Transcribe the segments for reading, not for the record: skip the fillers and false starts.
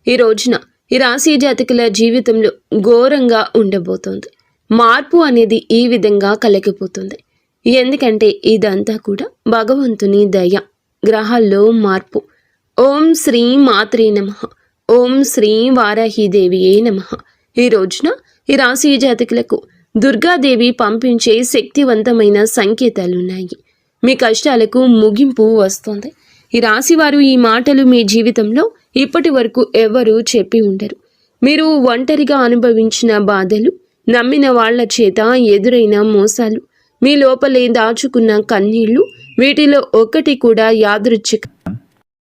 ఈ రోజున ఈ రాశి జాతకుల జీవితంలో ఘోరంగా ఉండబోతోంది. మార్పు అనేది ఈ విధంగా కలగిపోతుంది. ఎందుకంటే ఇదంతా కూడా భగవంతుని దయ, గ్రహాల్లో మార్పు. ఓం శ్రీ మాత్రే నమః. ఓం శ్రీ వారాహిదేవియే నమః. ఈ రోజున ఈ రాశి జాతకులకు దుర్గాదేవి పంపించే శక్తివంతమైన సంకేతాలున్నాయి. మీ కష్టాలకు ముగింపు వస్తుంది. ఈ రాశివారు ఈ మాటలు మీ జీవితంలో ఇప్పటి వరకు ఎవరూ చెప్పి ఉండరు. మీరు ఒంటరిగా అనుభవించిన బాధలు, నమ్మిన వాళ్ల చేత ఎదురైన మోసాలు, మీ లోపలే దాచుకున్న కన్నీళ్లు, వీటిలో ఒక్కటి కూడా యాదృచ్ఛిక.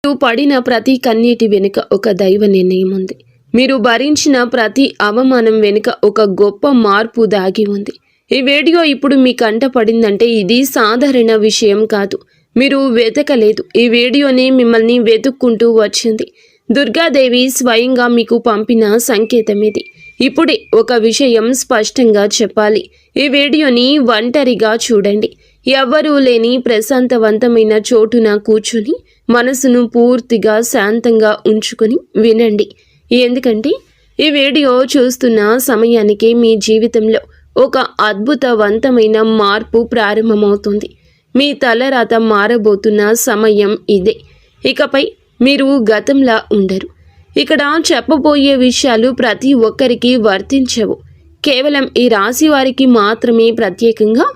మీరు పడిన ప్రతి కన్నీటి వెనుక ఒక దైవ నిర్ణయం ఉంది. మీరు భరించిన ప్రతి అవమానం వెనుక ఒక గొప్ప మార్పు దాగి ఉంది. ఈ వీడియో ఇప్పుడు మీ కంట పడిందంటే ఇది సాధారణ విషయం కాదు. మీరు వెతకలేదు. ఈ వీడియోని మిమ్మల్ని వెతుక్కుంటూ వచ్చింది. దుర్గాదేవి స్వయంగా మీకు పంపిన సంకేతం ఇది. ఇప్పుడే ఒక విషయం స్పష్టంగా చెప్పాలి. ఈ వీడియోని ఒంటరిగా చూడండి. ఎవ్వరూ లేని ప్రశాంతవంతమైన చోటున కూర్చొని మనసును పూర్తిగా శాంతంగా ఉంచుకొని వినండి. ఎందుకంటే ఈ వీడియో చూస్తున్న సమయానికి మీ జీవితంలో ఒక అద్భుతవంతమైన మార్పు ప్రారంభమవుతుంది. మీ తలరాత మారబోతున్న సమయం ఇదే. ఇకపై మీరు గతంలా ఉండరు. ఇక్కడ చెప్పబోయే విషయాలు ప్రతి ఒక్కరికి వర్తించవు. కేవలం ఈ రాశి వారికి మాత్రమే ప్రత్యేకంగా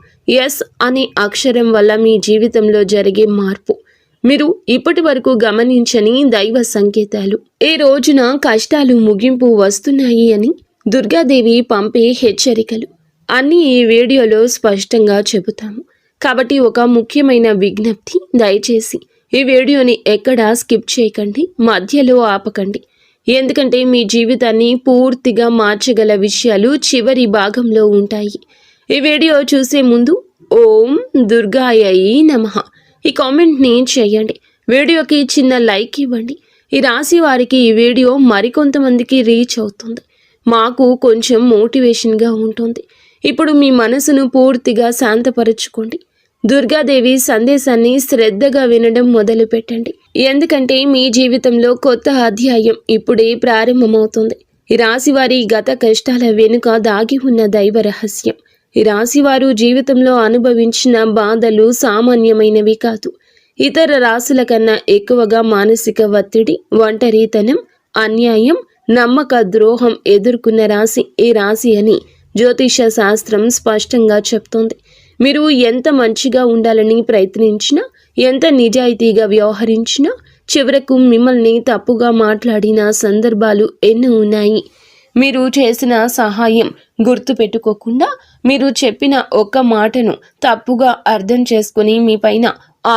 ఎస్ అనే అక్షరం వల్ల మీ జీవితంలో జరిగే మార్పు. మీరు ఇప్పటి వరకు గమనించని దైవ సంకేతాలు. ఈ రోజున కష్టాలు ముగింపు వస్తున్నాయి అని దుర్గాదేవి పంపే హెచ్చరికలు అన్నీ ఈ వీడియోలో స్పష్టంగా చెబుతాము. కాబట్టి ఒక ముఖ్యమైన విజ్ఞప్తి, దయచేసి ఈ వీడియోని ఎక్కడా స్కిప్ చేయకండి, మధ్యలో ఆపకండి. ఎందుకంటే మీ జీవితాన్ని పూర్తిగా మార్చగల విషయాలు చివరి భాగంలో ఉంటాయి. ఈ వీడియో చూసే ముందు ఓం దుర్గాయై నమః ఈ కామెంట్ని చేయండి. వీడియోకి చిన్న లైక్ ఇవ్వండి. ఈ రాశి వారికి ఈ వీడియో మరికొంతమందికి రీచ్ అవుతుంది. మాకు కొంచెం మోటివేషన్గా ఉంటుంది. ఇప్పుడు మీ మనసును పూర్తిగా శాంతపరచుకోండి. దుర్గాదేవి సందేశాన్ని శ్రద్ధగా వినడం మొదలు పెట్టండి. ఎందుకంటే మీ జీవితంలో కొత్త అధ్యాయం ఇప్పుడే ప్రారంభమవుతుంది. ఈ రాశివారి గత కష్టాల వెనుక దాగి ఉన్న దైవ రహస్యం. ఈ రాశివారు జీవితంలో అనుభవించిన బాధలు సామాన్యమైనవి కాదు. ఇతర రాశుల కన్నా ఎక్కువగా మానసిక ఒత్తిడి, ఒంటరితనం, అన్యాయం, నమ్మక ద్రోహం ఎదుర్కొన్న రాశి ఈ రాశి అని జ్యోతిష శాస్త్రం స్పష్టంగా చెప్తోంది. మీరు ఎంత మంచిగా ఉండాలని ప్రయత్నించినా, ఎంత నిజాయితీగా వ్యవహరించినా చివరకు మిమ్మల్ని తప్పుగా మాట్లాడిన సందర్భాలు ఎన్నో ఉన్నాయి. మీరు చేసిన సహాయం గుర్తు పెట్టుకోకుండా, మీరు చెప్పిన ఒక్క మాటను తప్పుగా అర్థం చేసుకుని మీ పైన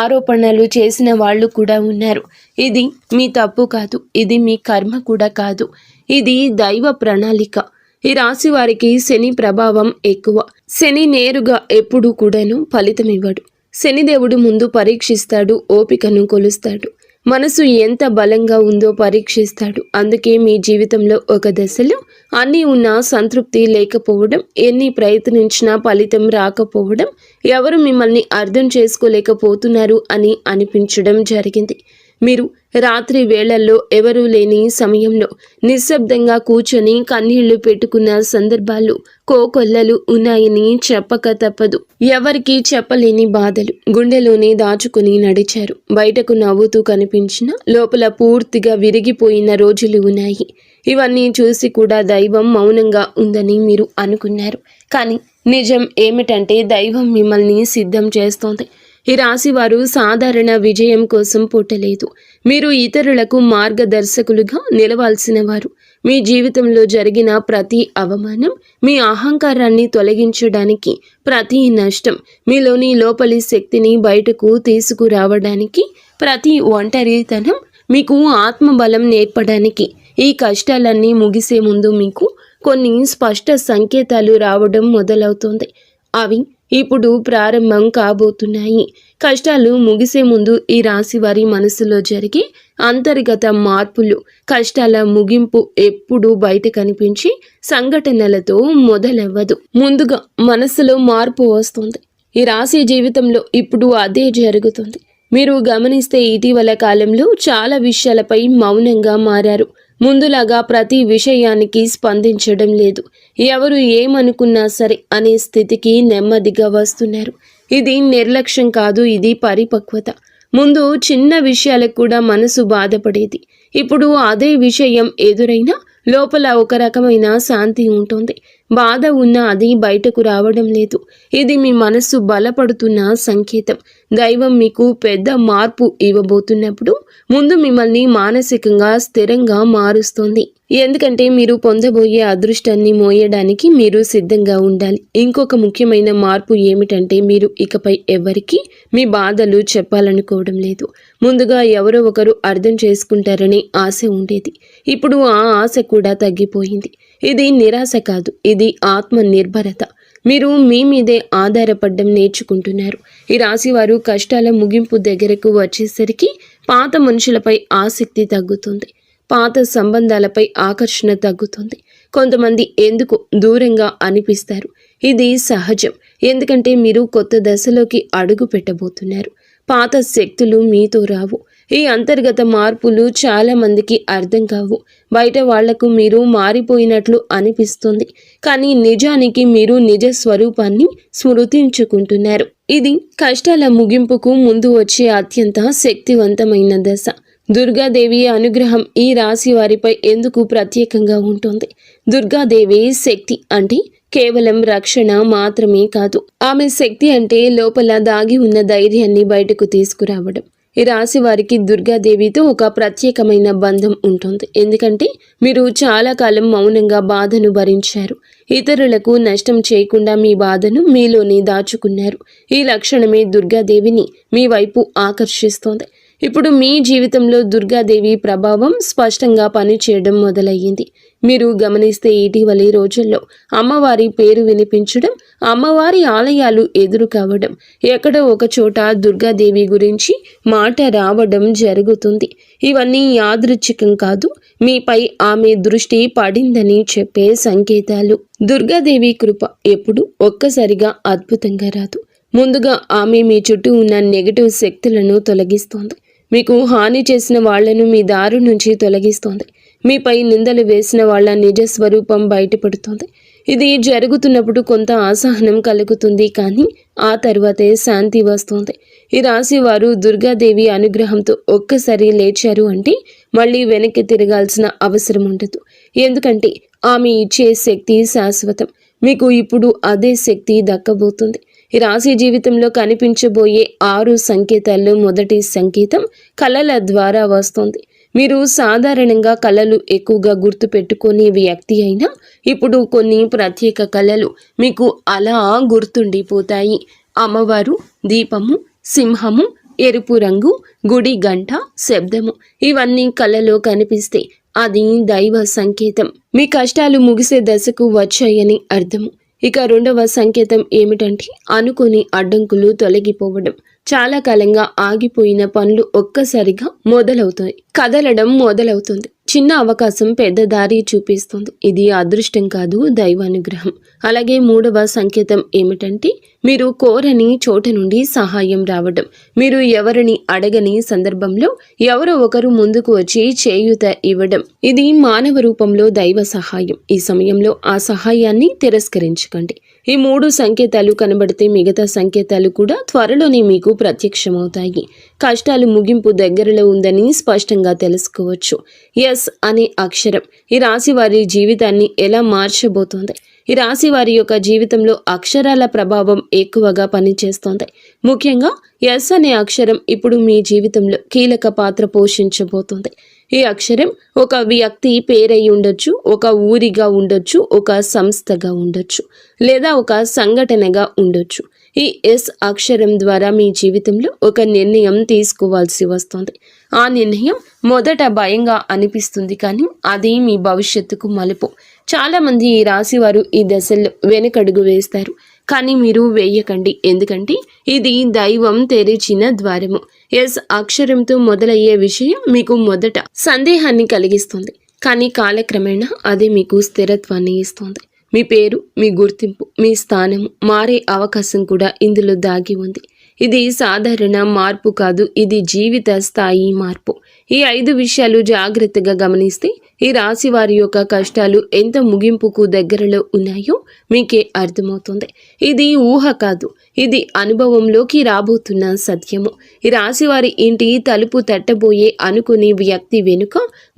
ఆరోపణలు చేసిన వాళ్ళు కూడా ఉన్నారు. ఇది మీ తప్పు కాదు, ఇది మీ కర్మ కూడా కాదు, ఇది దైవ ప్రణాళిక. ఈ రాశి వారికి శని ప్రభావం ఎక్కువ. శని నేరుగా ఎప్పుడూ కూడాను ఫలితం ఇవ్వడు. శనిదేవుడు ముందు పరీక్షిస్తాడు, ఓపికను కొలుస్తాడు, మనసు ఎంత బలంగా ఉందో పరీక్షిస్తాడు. అందుకే మీ జీవితంలో ఒక దశలో అన్నీ ఉన్నా సంతృప్తి లేకపోవడం, ఎన్ని ప్రయత్నించినా ఫలితం రాకపోవడం, ఎవరు మిమ్మల్ని అర్థం చేసుకోలేకపోతున్నారు అని అనిపించడం జరిగింది. మీరు రాత్రి వేళల్లో ఎవరూ లేని సమయంలో నిశ్శబ్దంగా కూర్చొని కన్నీళ్లు పెట్టుకున్న సందర్భాలు కోకొల్లలు ఉన్నాయని చెప్పక తప్పదు. ఎవరికీ చెప్పలేని బాధలు గుండెలోనే దాచుకుని నడిచారు. బయటకు నవ్వుతూ కనిపించినా లోపల పూర్తిగా విరిగిపోయిన రోజులు ఉన్నాయి. ఇవన్నీ చూసి కూడా దైవం మౌనంగా ఉందని మీరు అనుకున్నారు. కానీ నిజం ఏమిటంటే దైవం మిమ్మల్ని సిద్ధం చేస్తోంది. ఈ రాశివారు సాధారణ విజయం కోసం పుట్టలేదు. మీరు ఇతరులకు మార్గదర్శకులుగా నిలవాల్సిన వారు. మీ జీవితంలో జరిగిన ప్రతి అవమానం, మీ అహంకారాన్ని తొలగించడానికి, ప్రతి నష్టం మీలోని లోపలి శక్తిని బయటకు తీసుకురావడానికి, ప్రతి ఒంటరితనం మీకు ఆత్మబలం నేర్పడానికి, ఈ కష్టాలన్నీ ముగిసే ముందు మీకు కొన్ని స్పష్ట సంకేతాలు రావడం మొదలవుతుంది. అవి ఇప్పుడు ప్రారంభం కాబోతున్నాయి. కష్టాలు ముగిసే ముందు ఈ రాశి వారి మనసులో జరిగే అంతర్గత మార్పులు, కష్టాల ముగింపు ఎప్పుడూ బయట కనిపించి సంఘటనలతో మొదలవ్వదు. ముందుగా మనసులో మార్పు వస్తుంది. ఈ రాశి జీవితంలో ఇప్పుడు అదే జరుగుతుంది. మీరు గమనిస్తే ఇటీవల కాలంలో చాలా విషయాలపై మౌనంగా మారారు. ముందులాగా ప్రతి విషయానికి స్పందించడం లేదు. ఎవరు ఏమనుకున్నా సరే అనే స్థితికి నెమ్మదిగా వస్తున్నారు. ఇది నిర్లక్ష్యం కాదు, ఇది పరిపక్వత. ముందు చిన్న విషయాలకు కూడా మనసు బాధపడేది. ఇప్పుడు అదే విషయం ఎదురైనా లోపల ఒక రకమైన శాంతి ఉంటుంది. బాధ ఉన్నా అది బయటకు రావడం లేదు. ఇది మీ మనస్సు బలపడుతున్న సంకేతం. దైవం మీకు పెద్ద మార్పు ఇవ్వబోతున్నప్పుడు ముందు మిమ్మల్ని మానసికంగా స్థిరంగా మారుస్తుంది. ఎందుకంటే మీరు పొందబోయే అదృష్టాన్ని మోయడానికి మీరు సిద్ధంగా ఉండాలి. ఇంకొక ముఖ్యమైన మార్పు ఏమిటంటే మీరు ఇకపై ఎవరికి మీ బాధలు చెప్పాలనుకోవడం లేదు. ముందుగా ఎవరో ఒకరు అర్థం చేసుకుంటారని ఆశ ఉండేది. ఇప్పుడు ఆ ఆశ కూడా తగ్గిపోయింది. ఇది నిరాశ కాదు, ఇది ఆత్మ నిర్భరత. మీరు మీ మీదే ఆధారపడడం నేర్చుకుంటున్నారు. ఈ రాశివారు కష్టాల ముగింపు దగ్గరకు వచ్చేసరికి పాత మనుషులపై ఆసక్తి తగ్గుతుంది. పాత సంబంధాలపై ఆకర్షణ తగ్గుతుంది. కొంతమంది ఎందుకు దూరంగా అనిపిస్తారు. ఇది సహజం. ఎందుకంటే మీరు కొత్త దశలోకి అడుగు పెట్టబోతున్నారు. పాత శక్తులు మీతో రావు. ఈ అంతర్గత మార్పులు చాలా మందికి అర్థం కావు. బయట వాళ్లకు మీరు మారిపోయినట్లు అనిపిస్తుంది, కానీ నిజానికి మీరు నిజ స్వరూపాన్ని స్మృతించుకుంటున్నారు. ఇది కష్టాల ముగింపుకు ముందు వచ్చే అత్యంత శక్తివంతమైన దశ. దుర్గాదేవి అనుగ్రహం ఈ రాశి వారిపై ఎందుకు ప్రత్యేకంగా ఉంటుంది? దుర్గాదేవి శక్తి అంటే కేవలం రక్షణ మాత్రమే కాదు. ఆమె శక్తి అంటే లోపల దాగి ఉన్న ధైర్యాన్ని బయటకు తీసుకురావడం. ఈ రాశి వారికి దుర్గాదేవితో ఒక ప్రత్యేకమైన బంధం ఉంటుంది. ఎందుకంటే మీరు చాలా కాలం మౌనంగా బాధను భరించారు. ఇతరులకు నష్టం చేయకుండా మీ బాధను మీలోనే దాచుకున్నారు. ఈ లక్షణమే దుర్గాదేవిని మీ వైపు ఆకర్షిస్తోంది. ఇప్పుడు మీ జీవితంలో దుర్గాదేవి ప్రభావం స్పష్టంగా పనిచేయడం మొదలయ్యింది. మీరు గమనిస్తే ఇటీవలి రోజుల్లో అమ్మవారి పేరు వినిపించడం, అమ్మవారి ఆలయాలు ఎదురు కావడం, ఎక్కడో ఒక చోట దుర్గాదేవి గురించి మాట రావడం జరుగుతుంది. ఇవన్నీ యాదృచ్ఛికం కాదు, మీపై ఆమె దృష్టి పడిందని చెప్పే సంకేతాలు. దుర్గాదేవి కృప ఎప్పుడు ఒక్కసారిగా అద్భుతంగా రాదు. ముందుగా ఆమె మీ చుట్టూ ఉన్న నెగటివ్ శక్తులను తొలగిస్తోంది. మీకు హాని చేసిన వాళ్లను మీ దారి నుంచి తొలగిస్తోంది. మీపై నిందలు వేసిన వాళ్ల నిజ స్వరూపం బయటపడుతోంది. ఇది జరుగుతున్నప్పుడు కొంత అసహనం కలుగుతుంది, కానీ ఆ తర్వాతే శాంతి వస్తుంది. ఈ రాశి వారు దుర్గాదేవి అనుగ్రహంతో ఒక్కసారి లేచారు అంటే మళ్ళీ వెనక్కి తిరగాల్సిన అవసరం ఉండదు. ఎందుకంటే ఆమె ఇచ్చే శక్తి శాశ్వతం. మీకు ఇప్పుడు అదే శక్తి దక్కబోతుంది. ఈ రాశి జీవితంలో కనిపించబోయే 6 సంకేతాల్లో మొదటి సంకేతం కళల ద్వారా వస్తుంది. మీరు సాధారణంగా కళలు ఎక్కువగా గుర్తు పెట్టుకునే వ్యక్తి అయినా ఇప్పుడు కొన్ని ప్రత్యేక కళలు మీకు అలా గుర్తుండిపోతాయి. అమ్మవారు, దీపము, సింహము, ఎరుపు రంగు, గుడి గంట, శబ్దము, ఇవన్నీ కళలో కనిపిస్తే అది దైవ సంకేతం. మీ కష్టాలు ముగిసే దశకు వచ్చాయని అర్థము. ఇక రెండవ సంకేతం ఏమిటంటే అనుకోని అడ్డంకులు తొలగిపోవడం. చాలా కాలంగా ఆగిపోయిన పనులు ఒక్కసారిగా మొదలవుతాయి. కదలడం మొదలవుతుంది. చిన్న అవకాశం పెద్ద దారి చూపిస్తుంది. ఇది అదృష్టం కాదు, దైవానుగ్రహం. అలాగే మూడవ సంకేతం ఏమిటంటే మీరు కోరని చోట నుండి సహాయం రావడం. మీరు ఎవరిని అడగని సందర్భంలో ఎవరో ఒకరు ముందుకు వచ్చి చేయూత ఇవ్వడం. ఇది మానవ రూపంలో దైవ సహాయం. ఈ సమయంలో ఆ సహాయాన్ని తిరస్కరించకండి. ఈ 3 సంకేతాలు కనబడితే మిగతా సంకేతాలు కూడా త్వరలోనే మీకు ప్రత్యక్షమవుతాయి. కష్టాలు ముగింపు దగ్గరలో ఉందని స్పష్టంగా తెలుసుకోవచ్చు. ఎస్ అనే అక్షరం ఈ రాశి వారి జీవితాన్ని ఎలా మార్చబోతోంది? ఈ రాశి వారి యొక్క జీవితంలో అక్షరాల ప్రభావం ఎక్కువగా పనిచేస్తోంది. ముఖ్యంగా ఎస్ అనే అక్షరం ఇప్పుడు మీ జీవితంలో కీలక పాత్ర పోషించబోతోంది. ఈ అక్షరం ఒక వ్యక్తి పేరై ఉండొచ్చు, ఒక ఊరిగా ఉండొచ్చు, ఒక సంస్థగా ఉండొచ్చు, లేదా ఒక సంఘటనగా ఉండొచ్చు. ఈ ఎస్ అక్షరం ద్వారా మీ జీవితంలో ఒక నిర్ణయం తీసుకోవాల్సి వస్తుంది. ఆ నిర్ణయం మొదట భయంగా అనిపిస్తుంది, కానీ అది మీ భవిష్యత్తుకు మలుపు. చాలామంది ఈ రాశి వారు ఈ దశల్లో వెనకడుగు వేస్తారు, కానీ మీరు వేయకండి. ఎందుకంటే ఇది దైవం తెరిచిన ద్వారము. ఎస్ అక్షరంతో మొదలయ్యే విషయం మీకు మొదట సందేహాన్ని కలిగిస్తుంది, కానీ కాలక్రమేణా అది మీకు స్థిరత్వాన్ని ఇస్తుంది. మీ పేరు, మీ గుర్తింపు, మీ స్థానము మారే అవకాశం కూడా ఇందులో దాగి ఉంది. ఇది సాధారణ మార్పు కాదు, ఇది జీవిత స్థాయి మార్పు. ఈ 5 విషయాలు జాగ్రత్తగా గమనిస్తే ఈ రాశి వారి యొక్క కష్టాలు ఎంత ముగింపుకు దగ్గరలో ఉన్నాయో మీకే అర్థమవుతుంది. ఇది ఊహ కాదు, ఇది అనుభవంలోకి రాబోతున్న సత్యము. ఈ రాశి వారి ఇంటి తలుపు తట్టబోయే అనుకునే వ్యక్తి వెనుక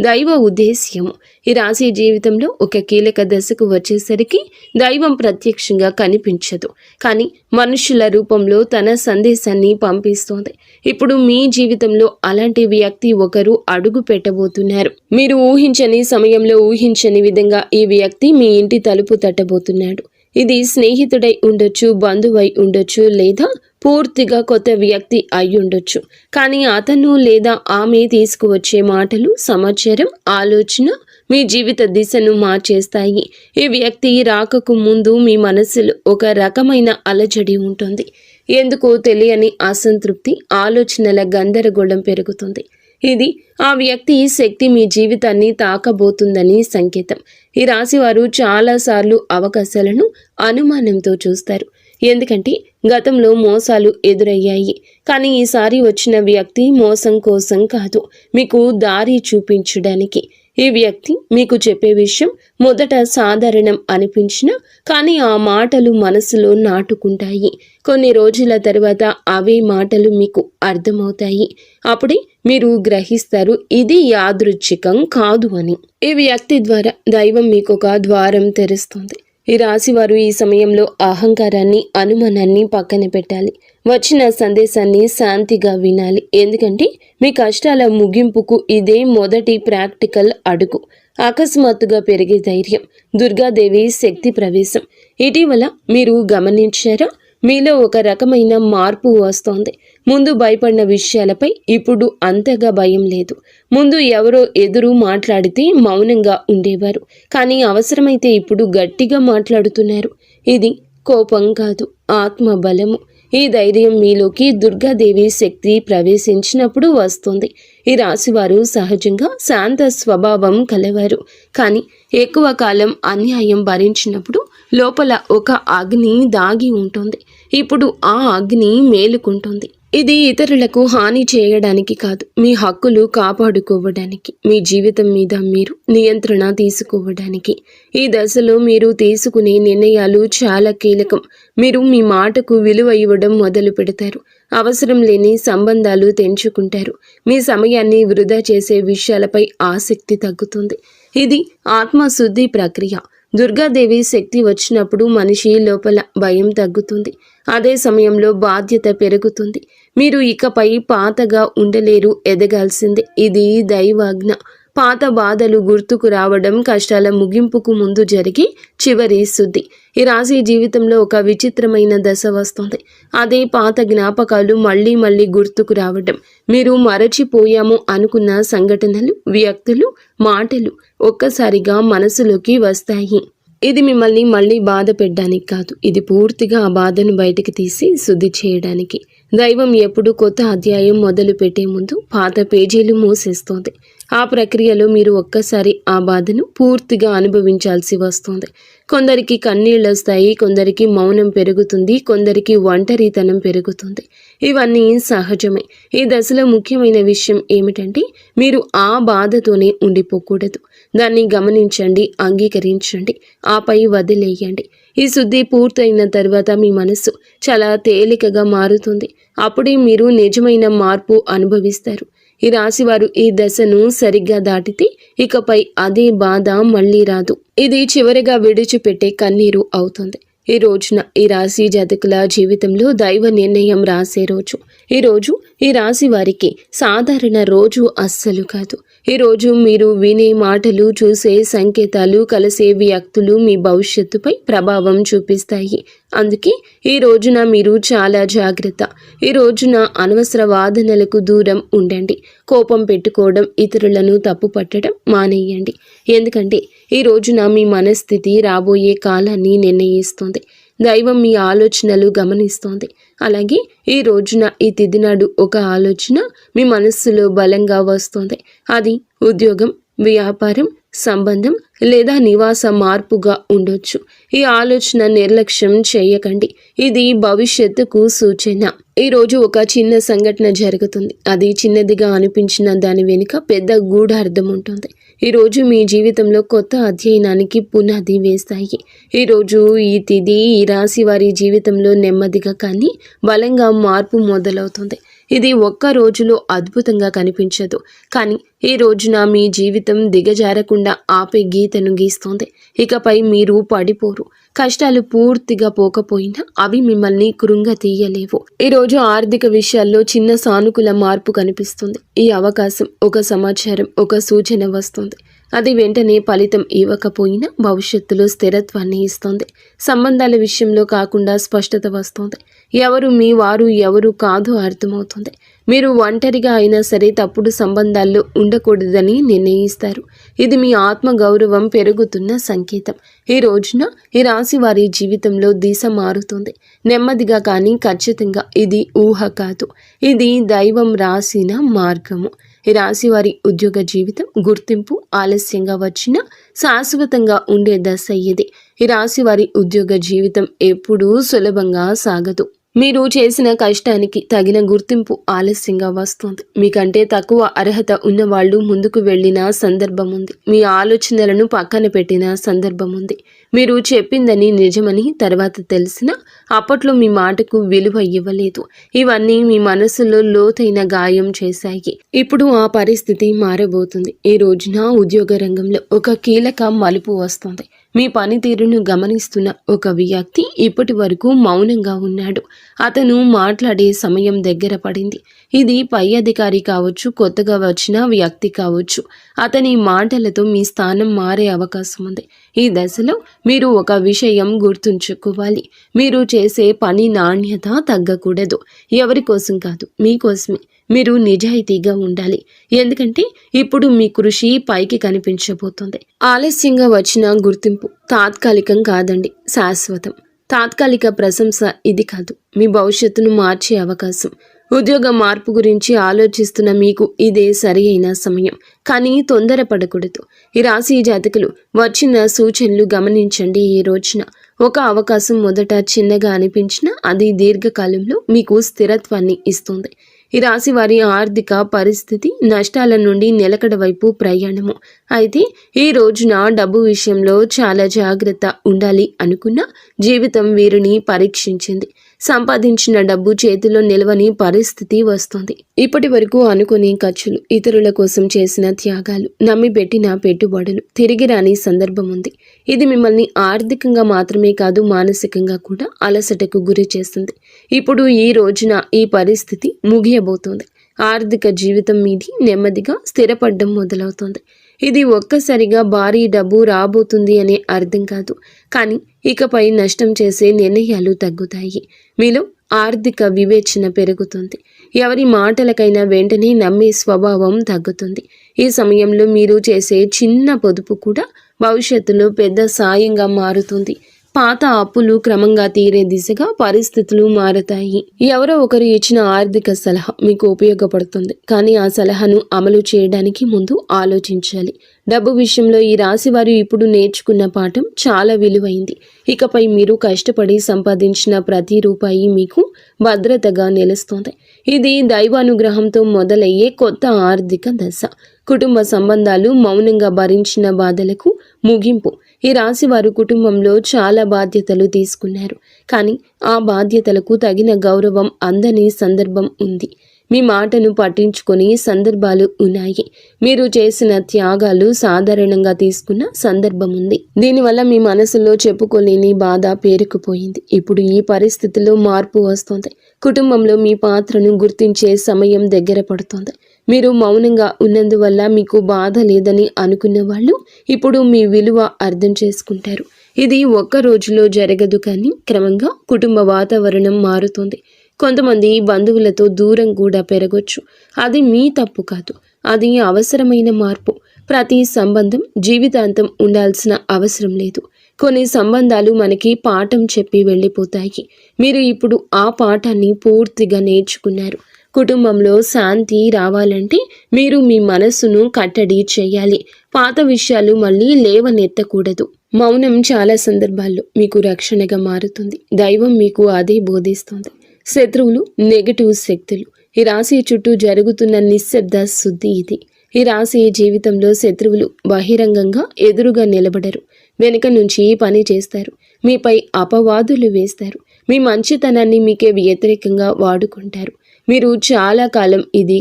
దైవ ఉద్దేశ్యము. ఈ రాశి జీవితంలో ఒక కీలక దశకు వచ్చేసరికి దైవం ప్రత్యక్షంగా కనిపించదు, కానీ మనుషుల రూపంలో తన సందేశాన్ని పంపిస్తోంది. ఇప్పుడు మీ జీవితంలో అలాంటి వ్యక్తి ఒకరు అడుగు పెట్టబోతున్నారు. మీరు ఊహించని సమయంలో ఊహించని విధంగా ఈ వ్యక్తి మీ ఇంటి తలుపు తట్టబోతున్నాడు. ఇది స్నేహితుడై ఉండొచ్చు, బంధువై ఉండొచ్చు, లేదా పూర్తిగా కొత్త వ్యక్తి అయి ఉండొచ్చు. కానీ అతను లేదా ఆమె తీసుకువచ్చే మాటలు, సమాచారం, ఆలోచన మీ జీవిత దిశను మార్చేస్తాయి. ఈ వ్యక్తి రాకకు ముందు మీ మనసులో ఒక రకమైన అలజడి ఉంటుంది. ఎందుకో తెలియని అసంతృప్తి, ఆలోచనల గందరగోళం పెరుగుతుంది. ఇది ఆ వ్యక్తి శక్తి మీ జీవితాన్ని తాకబోతుందని సంకేతం. ఈ రాశివారు చాలాసార్లు అవకాశాలను అనుమానంతో చూస్తారు, ఎందుకంటే గతంలో మోసాలు ఎదురయ్యాయి. కానీ ఈసారి వచ్చిన వ్యక్తి మోసం కోసం కాదు, మీకు దారి చూపించడానికి. ఈ వ్యక్తి మీకు చెప్పే విషయం మొదట సాధారణం అనిపించినా కానీ ఆ మాటలు మనసులో నాటుకుంటాయి. కొన్ని రోజుల తర్వాత అవే మాటలు మీకు అర్థమవుతాయి. అప్పుడే మీరు గ్రహిస్తారు ఇది యాదృచ్ఛికం కాదు అని. ఈ వ్యక్తి ద్వారా దైవం మీకు ఒక ద్వారం తెరుస్తుంది. ఈ రాశివారు ఈ సమయంలో అహంకారాన్ని, అనుమానాన్ని పక్కన పెట్టాలి. వచ్చిన సందేశాన్ని శాంతిగా వినాలి, ఎందుకంటే మీ కష్టాల ముగింపుకు ఇదే మొదటి ప్రాక్టికల్ అడుగు. అకస్మాత్తుగా పెరిగే ధైర్యం, దుర్గాదేవి శక్తి ప్రవేశం. ఇటీవల మీరు గమనించారా, మీలో ఒక రకమైన మార్పు వస్తోంది. ముందు భయపడిన విషయాలపై ఇప్పుడు అంతగా భయం లేదు. ముందు ఎవరో ఎదురు మాట్లాడితే మౌనంగా ఉండేవారు, కానీ అవసరమైతే ఇప్పుడు గట్టిగా మాట్లాడుతున్నారు. ఇది కోపం కాదు, ఆత్మబలము. ఈ ధైర్యం మీలోకి దుర్గాదేవి శక్తి ప్రవేశించినప్పుడు వస్తుంది. ఈ రాశివారు సహజంగా శాంత స్వభావం కలవారు, కానీ ఎక్కువ కాలం అన్యాయం భరించినప్పుడు లోపల ఒక అగ్ని దాగి ఉంటుంది. ఇప్పుడు ఆ అగ్ని మేలుకుంటుంది. ఇది ఇతరులకు హాని చేయడానికి కాదు, మీ హక్కులు కాపాడుకోవడానికి, మీ జీవితం మీద మీరు నియంత్రణ తీసుకోవడానికి. ఈ దశలో మీరు తీసుకునే నిర్ణయాలు చాలా కీలకం. మీరు మీ మాటకు విలువ ఇవ్వడం మొదలు పెడతారు. అవసరం లేని సంబంధాలు తెంచుకుంటారు. మీ సమయాన్ని వృధా చేసే విషయాలపై ఆసక్తి తగ్గుతుంది. ఇది ఆత్మశుద్ధి ప్రక్రియ. దుర్గాదేవి శక్తి వచ్చినప్పుడు మనిషి లోపల భయం తగ్గుతుంది. అదే సమయంలో బాధ్యత పెరుగుతుంది. మీరు ఇకపై పాతగా ఉండలేరు, ఎదగాల్సిందే. ఇది దైవాజ్ఞ. పాత బాధలు గుర్తుకు రావడం కష్టాల ముగింపుకు ముందు జరిగే చివరి శుద్ధి. ఈ రాశి జీవితంలో ఒక విచిత్రమైన దశ వస్తుంది. అదే పాత జ్ఞాపకాలు మళ్ళీ మళ్ళీ గుర్తుకు రావడం. మీరు మరచిపోయాము అనుకున్న సంఘటనలు, వ్యక్తులు, మాటలు ఒక్కసారిగా మనసులోకి వస్తాయి. ఇది మిమ్మల్ని మళ్ళీ బాధ పెట్టడానికి కాదు, ఇది పూర్తిగా ఆ బాధను బయటికి తీసి శుద్ధి చేయడానికి. దైవం ఎప్పుడు కొత్త అధ్యాయం మొదలు పెట్టే ముందు పాత పేజీలు మూసేస్తోంది. ఆ ప్రక్రియలో మీరు ఒక్కసారి ఆ బాధను పూర్తిగా అనుభవించాల్సి వస్తుంది. కొందరికి కన్నీళ్ళు వస్తాయి, కొందరికి మౌనం పెరుగుతుంది, కొందరికి ఒంటరితనం పెరుగుతుంది. ఇవన్నీ సహజమే. ఈ దశలో ముఖ్యమైన విషయం ఏమిటంటే మీరు ఆ బాధతోనే ఉండిపోకూడదు. దాన్ని గమనించండి, అంగీకరించండి, ఆపై వదిలేయండి. ఈ శుద్ధి పూర్తయిన తర్వాత మీ మనస్సు చాలా తేలికగా మారుతుంది. అప్పుడే మీరు నిజమైన మార్పు అనుభవిస్తారు. ఈ రాశివారు ఈ దశను సరిగ్గా దాటితే ఇకపై అదే బాధ మళ్ళీ రాదు. ఇది చివరిగా విడిచిపెట్టే కన్నీరు అవుతుంది. ఈ రోజున ఈ రాశి జాతకుల జీవితంలో దైవ నిర్ణయం రాసే రోజు. ఈ రోజు ఈ రాశి వారికి సాధారణ రోజు అస్సలు కాదు. ఈ రోజు మీరు వినే మాటలు, చూసే సంకేతాలు, కలిసే వ్యక్తులు మీ భవిష్యత్తుపై ప్రభావం చూపిస్తాయి. అందుకే ఈ రోజున మీరు చాలా జాగ్రత్త. ఈ రోజున అనవసర వాదనలకు దూరం ఉండండి. కోపం పెట్టుకోవడం, ఇతరులను తప్పు పట్టడం మానేయండి. ఎందుకంటే ఈ రోజున మీ మనస్థితి రాబోయే కాలాన్ని నిర్ణయిస్తుంది. దైవం మీ ఆలోచనలు గమనిస్తోంది. అలాగే ఈ రోజున ఈ తిథి నాడు ఒక ఆలోచన మీ మనస్సులో బలంగా వస్తుంది. అది ఉద్యోగం, వ్యాపారం, సంబంధం లేదా నివాస మార్పుగా ఉండొచ్చు. ఈ ఆలోచన నిర్లక్ష్యం చేయకండి. ఇది భవిష్యత్తుకు సూచన. ఈరోజు ఒక చిన్న సంఘటన జరుగుతుంది. అది చిన్నదిగా అనిపించిన దాని వెనుక పెద్ద గూఢార్థం ఉంటుంది. ఈరోజు మీ జీవితంలో కొత్త అధ్యయనానికి పునాది వేస్తాయి. ఈరోజు ఈ తిథి ఈ రాశి వారి జీవితంలో నెమ్మదిగా కానీ బలంగా మార్పు మొదలవుతుంది. ఇది ఒక్క రోజులో అద్భుతంగా కనిపించదు, కానీ ఈ రోజున మీ జీవితం దిగజారకుండా ఆపే గీతను గీస్తోంది. ఇకపై మీరు పడిపోరు. కష్టాలు పూర్తిగా పోకపోయినా అవి మిమ్మల్ని కృంగతీయలేవు. ఈరోజు ఆర్థిక విషయాల్లో చిన్న సానుకూల మార్పు కనిపిస్తుంది. ఈ అవకాశం, ఒక సమాచారం, ఒక సూచన వస్తుంది. అది వెంటనే ఫలితం ఇవ్వకపోయినా భవిష్యత్తులో స్థిరత్వాన్ని ఇస్తుంది. సంబంధాల విషయంలో కాకుండా స్పష్టత వస్తుంది. ఎవరు మీ వారు, ఎవరు కాదు అర్థమవుతుంది. మీరు ఒంటరిగా అయినా సరే తప్పుడు సంబంధాల్లో ఉండకూడదని నిర్ణయిస్తారు. ఇది మీ ఆత్మ గౌరవం పెరుగుతున్న సంకేతం. ఈ రోజున ఈ రాశి వారి జీవితంలో దిశ మారుతుంది. నెమ్మదిగా కానీ ఖచ్చితంగా. ఇది ఊహ కాదు, ఇది దైవం రాసిన మార్గము. ఈ రాశి వారి ఉద్యోగ జీవితం, గుర్తింపు ఆలస్యంగా వచ్చినా శాశ్వతంగా ఉండే దశ ఇది. ఈ రాశి వారి ఉద్యోగ జీవితం ఎప్పుడూ సులభంగా సాగదు. మీరు చేసిన కష్టానికి తగిన గుర్తింపు ఆలస్యంగా వస్తుంది. మీకంటే తక్కువ అర్హత ఉన్నవాళ్ళు ముందుకు వెళ్ళిన సందర్భం ఉంది. మీ ఆలోచనలను పక్కన పెట్టిన సందర్భం ఉంది. మీరు చెప్పిందని నిజమని తర్వాత తెలిసినా అప్పట్లో మీ మాటకు విలువ ఇవ్వలేదు. ఇవన్నీ మీ మనసులో లోతైన గాయం చేశాయి. ఇప్పుడు ఆ పరిస్థితి మారబోతుంది. ఈ రోజున ఉద్యోగ రంగంలో ఒక కీలక మలుపు వస్తుంది. మీ పనితీరును గమనిస్తున్న ఒక వ్యక్తి ఇప్పటి వరకు మౌనంగా ఉన్నాడు. అతను మాట్లాడే సమయం దగ్గర పడింది. ఇది పై అధికారి కావచ్చు, కొత్తగా వచ్చిన వ్యక్తి కావచ్చు. అతని మాటలతో మీ స్థానం మారే అవకాశం ఉంది. ఈ దశలో మీరు ఒక విషయం గుర్తుంచుకోవాలి. మీరు చేసే పని నాణ్యత తగ్గకూడదు. ఎవరి కోసం కాదు, మీకోసమే. మీరు నిజాయితీగా ఉండాలి. ఎందుకంటే ఇప్పుడు మీ కృషి పైకి కనిపించబోతుంది. ఆలస్యంగా వచ్చిన గుర్తింపు తాత్కాలికం కాదండి, శాశ్వతం. తాత్కాలిక ప్రశంస ఇది కాదు, మీ భవిష్యత్తును మార్చే అవకాశం. ఉద్యోగ మార్పు గురించి ఆలోచిస్తున్న మీకు ఇదే సరి అయిన సమయం. కానీ తొందరపడకూడదు. ఈ రాశి జాతకులు వచ్చిన సూచనలు గమనించండి. ఈ రోజున ఒక అవకాశం మొదట చిన్నగా అనిపించినా అది దీర్ఘకాలంలో మీకు స్థిరత్వాన్ని ఇస్తుంది. ఈ రాశి వారి ఆర్థిక పరిస్థితి నష్టాల నుండి నిలకడ వైపు ప్రయాణము. అయితే ఈ రోజున డబ్బు విషయంలో చాలా జాగ్రత్త ఉండాలి అనుకున్న జీవితం వీరిని పరీక్షించింది. సంపాదించిన డబ్బు చేతిలో నిలవని పరిస్థితి వస్తుంది. ఇప్పటి వరకు అనుకునే ఖర్చులు, ఇతరుల కోసం చేసిన త్యాగాలు, నమ్మి పెట్టిన పెట్టుబడులు తిరిగి రాని సందర్భం ఉంది. ఇది మిమ్మల్ని ఆర్థికంగా మాత్రమే కాదు, మానసికంగా కూడా అలసటకు గురి చేస్తుంది. ఇప్పుడు ఈ రోజున ఈ పరిస్థితి ముగియబోతోంది. ఆర్థిక జీవితం మీది నెమ్మదిగా స్థిరపడడం మొదలవుతోంది. ఇది ఒక్కసారిగా భారీ డబ్బు రాబోతుంది అనే అర్థం కాదు, కానీ ఇకపై నష్టం చేసే నిర్ణయాలు తగ్గుతాయి. మీలో ఆర్థిక వివేచన పెరుగుతుంది. ఎవరి మాటలకైనా వెంటనే నమ్మే స్వభావం తగ్గుతుంది. ఈ సమయంలో మీరు చేసే చిన్న పొదుపు కూడా భవిష్యత్తులో పెద్ద సాయంగా మారుతుంది. పాత అప్పులు క్రమంగా తీరే దిశగా పరిస్థితులు మారతాయి. ఎవరో ఒకరు ఇచ్చిన ఆర్థిక సలహా మీకు ఉపయోగపడుతుంది, కానీ ఆ సలహాను అమలు చేయడానికి ముందు ఆలోచించాలి. డబ్బు విషయంలో ఈ రాశి వారు ఇప్పుడు నేర్చుకున్న పాఠం చాలా విలువైంది. ఇకపై మీరు కష్టపడి సంపాదించిన ప్రతి రూపాయి మీకు భద్రతగా నిలుస్తుంది. ఇది దైవానుగ్రహంతో మొదలయ్యే కొత్త ఆర్థిక దశ. కుటుంబ సంబంధాలు మౌనంగా భరించిన బాధలకు ముగింపు. ఈ రాశి వారు కుటుంబంలో చాలా బాధ్యతలు తీసుకున్నారు, కానీ ఆ బాధ్యతలకు తగిన గౌరవం అందని సందర్భం ఉంది. మీ మాటను పట్టించుకొని సందర్భాలు ఉన్నాయి. మీరు చేసిన త్యాగాలు సాధారణంగా తీసుకున్న సందర్భం ఉంది. దీనివల్ల మీ మనసులో చెప్పుకోలేని బాధ పేరుకుపోయింది. ఇప్పుడు ఈ పరిస్థితిలో మార్పు వస్తుంది. కుటుంబంలో మీ పాత్రను గుర్తించే సమయం దగ్గర పడుతుంది. మీరు మౌనంగా ఉన్నందువల్ల మీకు బాధ లేదని అనుకున్న వాళ్ళు ఇప్పుడు మీ విలువ అర్థం చేసుకుంటారు. ఇది ఒక్క రోజులో జరగదు, కానీ క్రమంగా కుటుంబ వాతావరణం మారుతుంది. కొంతమంది బంధువులతో దూరం కూడా పెరగొచ్చు. అది మీ తప్పు కాదు, అది అవసరమైన మార్పు. ప్రతి సంబంధం జీవితాంతం ఉండాల్సిన అవసరం లేదు. కొన్ని సంబంధాలు మనకి పాఠం చెప్పి వెళ్ళిపోతాయి. మీరు ఇప్పుడు ఆ పాఠాన్ని పూర్తిగా నేర్చుకున్నారు. కుటుంబంలో శాంతి రావాలంటే మీరు మీ మనస్సును కట్టడి చేయాలి. పాత విషయాలు మళ్ళీ లేవనెత్తకూడదు. మౌనం చాలా సందర్భాల్లో మీకు రక్షణగా మారుతుంది. దైవం మీకు అదే బోధిస్తుంది. శత్రువులు, నెగటివ్ శక్తులు. ఈ రాశి చుట్టూ జరుగుతున్న నిశ్శబ్ద శుద్ధి ఇది. ఈ రాశి జీవితంలో శత్రువులు బహిరంగంగా ఎదురుగా నిలబడరు. వెనుక నుంచి పని చేస్తారు. మీపై అపవాదులు వేస్తారు. మీ మంచితనాన్ని మీకే వ్యతిరేకంగా వాడుకుంటారు. మీరు చాలా కాలం ఇది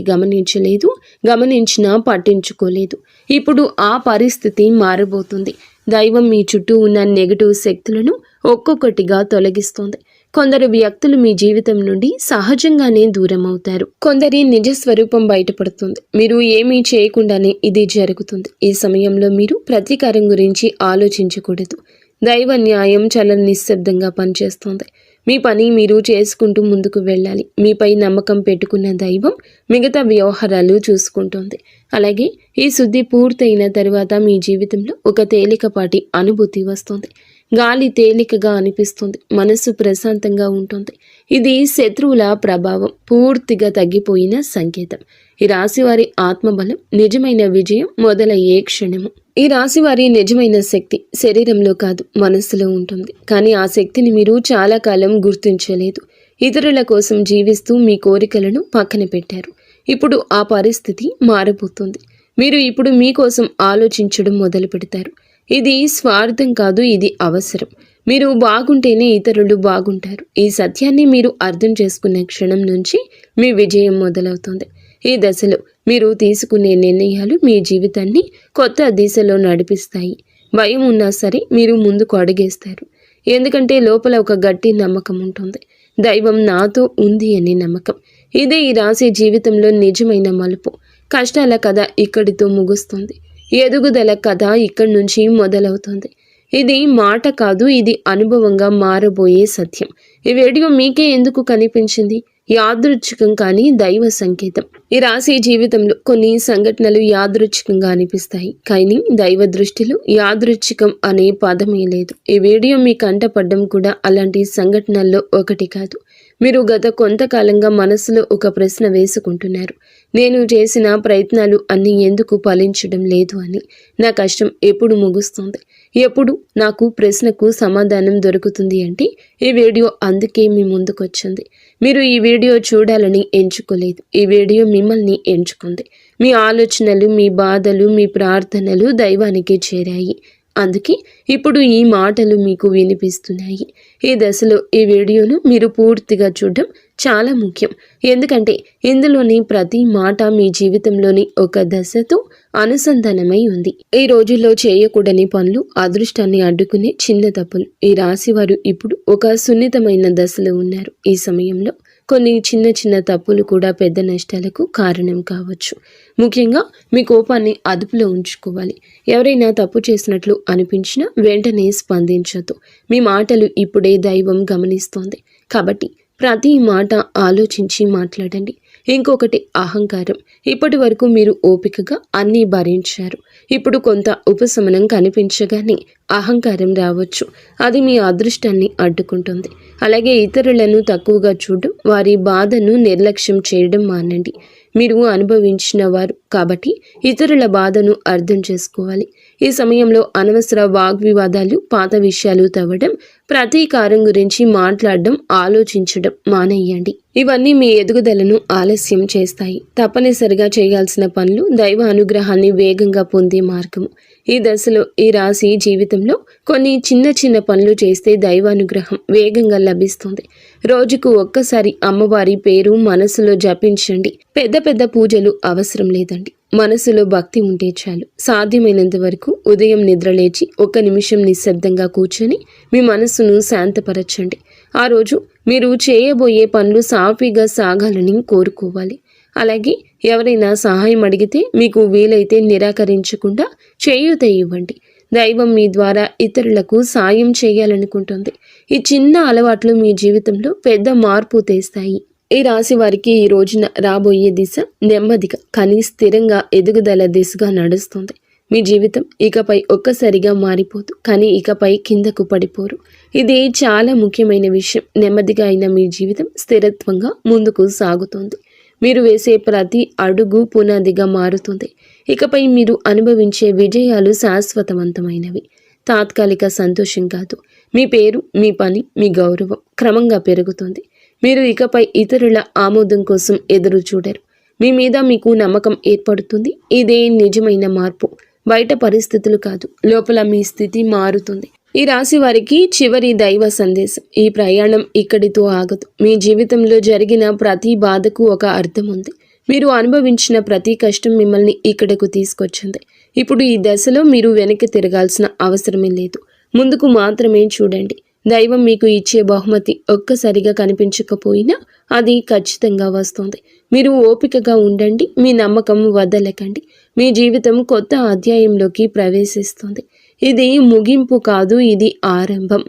గమనించినా పట్టించుకోలేదు. ఇప్పుడు ఆ పరిస్థితి మారబోతుంది. దైవం మీ చుట్టూ ఉన్న నెగటివ్ శక్తులను ఒక్కొక్కటిగా తొలగిస్తోంది. కొందరు వ్యక్తులు మీ జీవితం నుండి సహజంగానే దూరం అవుతారు. కొందరి నిజ స్వరూపం బయటపడుతుంది. మీరు ఏమీ చేయకుండానే ఇది జరుగుతుంది. ఈ సమయంలో మీరు ప్రతీకారం గురించి ఆలోచించకూడదు. దైవ న్యాయం చాలా నిశ్శబ్దంగా పనిచేస్తోంది. మీ పని మీరు చేసుకుంటూ ముందుకు వెళ్ళాలి. మీపై నమ్మకం పెట్టుకున్న దైవం మిగతా వ్యవహారాలు చూసుకుంటోంది. అలాగే ఈ శుద్ధి పూర్తయిన తరువాత మీ జీవితంలో ఒక తేలికపాటి అనుభూతి వస్తుంది. గాలి తేలికగా అనిపిస్తుంది. మనసు ప్రశాంతంగా ఉంటుంది. ఇది శత్రువుల ప్రభావం పూర్తిగా తగ్గిపోయిన సంకేతం. ఈ రాశివారి ఆత్మబలం, నిజమైన విజయం మొదలయ్యే క్షణము. ఈ రాశివారి నిజమైన శక్తి శరీరంలో కాదు, మనస్సులో ఉంటుంది. కానీ ఆ శక్తిని మీరు చాలా కాలం గుర్తించలేదు. ఇతరుల కోసం జీవిస్తూ మీ కోరికలను పక్కన పెట్టారు. ఇప్పుడు ఆ పరిస్థితి మారబోతుంది. మీరు ఇప్పుడు మీకోసం ఆలోచించడం మొదలు పెడతారు. ఇది స్వార్థం కాదు, ఇది అవసరం. మీరు బాగుంటేనే ఇతరులు బాగుంటారు. ఈ సత్యాన్ని మీరు అర్థం చేసుకున్న క్షణం నుంచి మీ విజయం మొదలవుతుంది. ఈ దశలో మీరు తీసుకునే నిర్ణయాలు మీ జీవితాన్ని కొత్త దిశలో నడిపిస్తాయి. భయం ఉన్నా సరే మీరు ముందుకు అడుగేస్తారు. ఎందుకంటే లోపల ఒక గట్టి నమ్మకం ఉంటుంది. దైవం నాతో ఉంది అనే నమ్మకం. ఇదే ఈ రాశి జీవితంలో నిజమైన మలుపు. కష్టాల కథ ఇక్కడితో ముగుస్తుంది. ఎదుగుదల కథ ఇక్కడి నుంచి మొదలవుతుంది. ఇది మాట కాదు, ఇది అనుభవంగా మారబోయే సత్యం. ఈ వీడియో మీకే ఎందుకు కనిపించింది? యాదృచ్ఛికం కానీ దైవ సంకేతం. ఈ రాశి జీవితంలో కొన్ని సంఘటనలు యాదృచ్ఛికంగా అనిపిస్తాయి, కానీ దైవ దృష్టిలో యాదృచ్ఛికం అనే పదమే లేదు. ఈ వీడియో మీ కంటపడ్డం కూడా అలాంటి సంఘటనల్లో ఒకటి కాదు. మీరు గత కొంతకాలంగా మనసులో ఒక ప్రశ్న వేసుకుంటున్నారు. నేను చేసిన ప్రయత్నాలు అన్నీ ఎందుకు ఫలించడం లేదు అని. నా కష్టం ఎప్పుడు ముగుస్తుంది? ఎప్పుడు నాకు ప్రశ్నకు సమాధానం దొరుకుతుంది అంటే ఈ వీడియో అందుకే మీ ముందుకొచ్చింది. మీరు ఈ వీడియో చూడాలని ఎంచుకోలేదు. ఈ వీడియో మిమ్మల్ని ఎంచుకుంది. మీ ఆలోచనలు, మీ బాధలు, మీ ప్రార్థనలు దైవానికి చేరాయి. అందుకే ఇప్పుడు ఈ మాటలు మీకు వినిపిస్తున్నాయి. ఈ దశలో ఈ వీడియోను మీరు పూర్తిగా చూడడం చాలా ముఖ్యం. ఎందుకంటే ఇందులోని ప్రతి మాట మీ జీవితంలోని ఒక దశతో అనుసంధానమై ఉంది. ఈ రోజుల్లో చేయకూడని పనులు, అదృష్టాన్ని అడ్డుకునే చిన్న తప్పులు. ఈ రాశివారు ఇప్పుడు ఒక సున్నితమైన దశలో ఉన్నారు. ఈ సమయంలో కొన్ని చిన్న చిన్న తప్పులు కూడా పెద్ద నష్టాలకు కారణం కావచ్చు. ముఖ్యంగా మీ కోపాన్ని అదుపులో ఉంచుకోవాలి. ఎవరైనా తప్పు చేసినట్లు అనిపించినా వెంటనే స్పందించొద్దు. మీ మాటలు ఇప్పుడే దైవం గమనిస్తోంది. కాబట్టి ప్రతి మాట ఆలోచించి మాట్లాడండి. ఇంకొకటి అహంకారం. ఇప్పటి వరకు మీరు ఓపికగా అన్నీ భరించారు. ఇప్పుడు కొంత ఉపశమనం కనిపించగానే అహంకారం రావచ్చు. అది మీ అదృష్టాన్ని అడ్డుకుంటుంది. అలాగే ఇతరులను తక్కువగా చూడడం, వారి బాధను నిర్లక్ష్యం చేయడం మానండి. మీరు అనుభవించిన వారు కాబట్టి ఇతరుల బాధను అర్థం చేసుకోవాలి. ఈ సమయంలో అనవసర వాగ్వివాదాలు, పాత విషయాలు తవ్వడం, ప్రతీకారం గురించి మాట్లాడడం, ఆలోచించడం మానేయండి. ఇవన్నీ మీ ఎదుగుదలను ఆలస్యం చేస్తాయి. తప్పనిసరిగా చేయాల్సిన పనులు దైవ అనుగ్రహాన్ని వేగంగా పొందే మార్గము. ఈ దశలో ఈ రాశి జీవితంలో కొన్ని చిన్న చిన్న పనులు చేస్తే దైవానుగ్రహం వేగంగా లభిస్తుంది. రోజుకు ఒక్కసారి అమ్మవారి పేరు మనసులో జపించండి. పెద్ద పెద్ద పూజలు అవసరం లేదండి. మనసులో భక్తి ఉంటే చాలు. సాధ్యమైనంత వరకు ఉదయం నిద్రలేచి 1 నిమిషం నిశ్శబ్దంగా కూర్చొని మీ మనసును శాంతపరచండి. ఆ రోజు మీరు చేయబోయే పనులు సాఫీగా సాగాలని కోరుకోవాలి. అలాగే ఎవరైనా సహాయం అడిగితే మీకు వీలైతే నిరాకరించకుండా చేయూత ఇవ్వండి. దైవం మీ ద్వారా ఇతరులకు సాయం చేయాలనుకుంటుంది. ఈ చిన్న అలవాట్లు మీ జీవితంలో పెద్ద మార్పు తెస్తాయి. ఈ రాశి వారికి ఈ రోజున రాబోయే దిశ నెమ్మదిగా కానీ స్థిరంగా ఎదుగుదల దిశగా నడుస్తుంది. మీ జీవితం ఇకపై ఒక్కసారిగా మారిపోదు, కానీ ఇకపై కిందకు పడిపోరు. ఇది చాలా ముఖ్యమైన విషయం. నెమ్మదిగా అయిన మీ జీవితం స్థిరత్వంగా ముందుకు సాగుతోంది. మీరు వేసే ప్రతి అడుగు పునాదిగా మారుతుంది. ఇకపై మీరు అనుభవించే విజయాలు శాశ్వతవంతమైనవి, తాత్కాలిక సంతోషం కాదు. మీ పేరు, మీ పని, మీ గౌరవం క్రమంగా పెరుగుతుంది. మీరు ఇకపై ఇతరుల ఆమోదం కోసం ఎదురు చూడరు. మీ మీద మీకు నమ్మకం ఏర్పడుతుంది. ఇదే నిజమైన మార్పు. బయట పరిస్థితులు కాదు, లోపల మీ స్థితి మారుతుంది. ఈ రాశి వారికి చివరి దైవ సందేశం: ఈ ప్రయాణం ఇక్కడితో ఆగదు. మీ జీవితంలో జరిగిన ప్రతి బాధకు ఒక అర్థం ఉంది. మీరు అనుభవించిన ప్రతి కష్టం మిమ్మల్ని ఇక్కడకు తీసుకొచ్చింది. ఇప్పుడు ఈ దశలో మీరు వెనక్కి తిరగాల్సిన అవసరమే లేదు. ముందుకు మాత్రమే చూడండి. దైవం మీకు ఇచ్చే బహుమతి ఒక్కసారిగా కనిపించకపోయినా అది ఖచ్చితంగా వస్తుంది. మీరు ఓపికగా ఉండండి. మీ నమ్మకం వదలకండి. మీ జీవితం కొత్త అధ్యాయంలోకి ప్రవేశిస్తుంది. ఇది ముగింపు కాదు, ఇది ఆరంభం.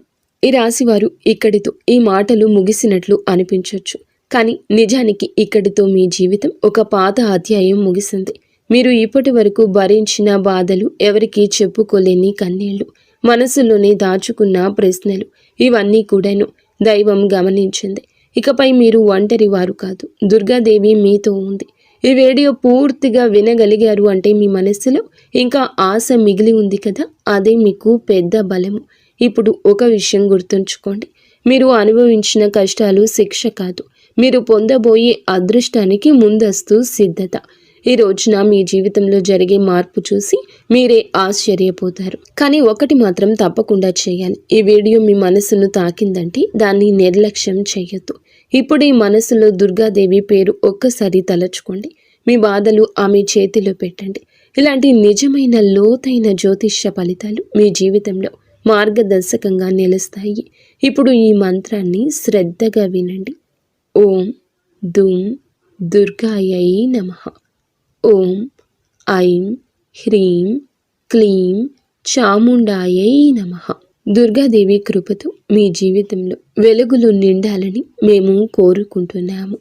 ఈ రాశివారు ఇక్కడితో ఈ మాటలు ముగిసినట్లు అనిపించవచ్చు, కానీ నిజానికి ఇక్కడితో మీ జీవితం ఒక పాత అధ్యాయం ముగిసింది. మీరు ఇప్పటి వరకు భరించిన బాధలు, ఎవరికీ చెప్పుకోలేని కన్నీళ్లు, మనసులోనే దాచుకున్న ప్రశ్నలు, ఇవన్నీ కూడాను దైవం గమనించింది. ఇకపై మీరు ఒంటరి వారు కాదు. దుర్గాదేవి మీతో ఉంది. ఈ వీడియో పూర్తిగా వినగలిగారు అంటే మీ మనస్సులో ఇంకా ఆశ మిగిలి ఉంది కదా, అదే మీకు పెద్ద బలము. ఇప్పుడు ఒక విషయం గుర్తుంచుకోండి: మీరు అనుభవించిన కష్టాలు శిక్ష కాదు, మీరు పొందబోయే అదృష్టానికి ముందస్తు సిద్ధత. ఈ రోజున మీ జీవితంలో జరిగే మార్పు చూసి మీరే ఆశ్చర్యపోతారు. కానీ ఒకటి మాత్రం తప్పకుండా చేయాలి: ఈ వీడియో మీ మనసును తాకిందంటే దాన్ని నిర్లక్ష్యం చేయొద్దు. ఇప్పుడు ఈ మనసులో దుర్గాదేవి పేరు ఒక్కసారి తలచుకోండి. మీ బాధలు ఆమె చేతిలో పెట్టండి. ఇలాంటి నిజమైన లోతైన జ్యోతిష్య ఫలితాలు మీ జీవితంలో మార్గదర్శకంగా నిలుస్తాయి. ఇప్పుడు ఈ మంత్రాన్ని శ్రద్ధగా వినండి. ఓం దుం దుర్గాయై నమః. ఓం ఐం హ్రీం క్లీం చాముండాయై నమః. దుర్గాదేవి కృపతో మీ జీవితంలో వెలుగులు నిండాలని మేము కోరుకుంటున్నాము.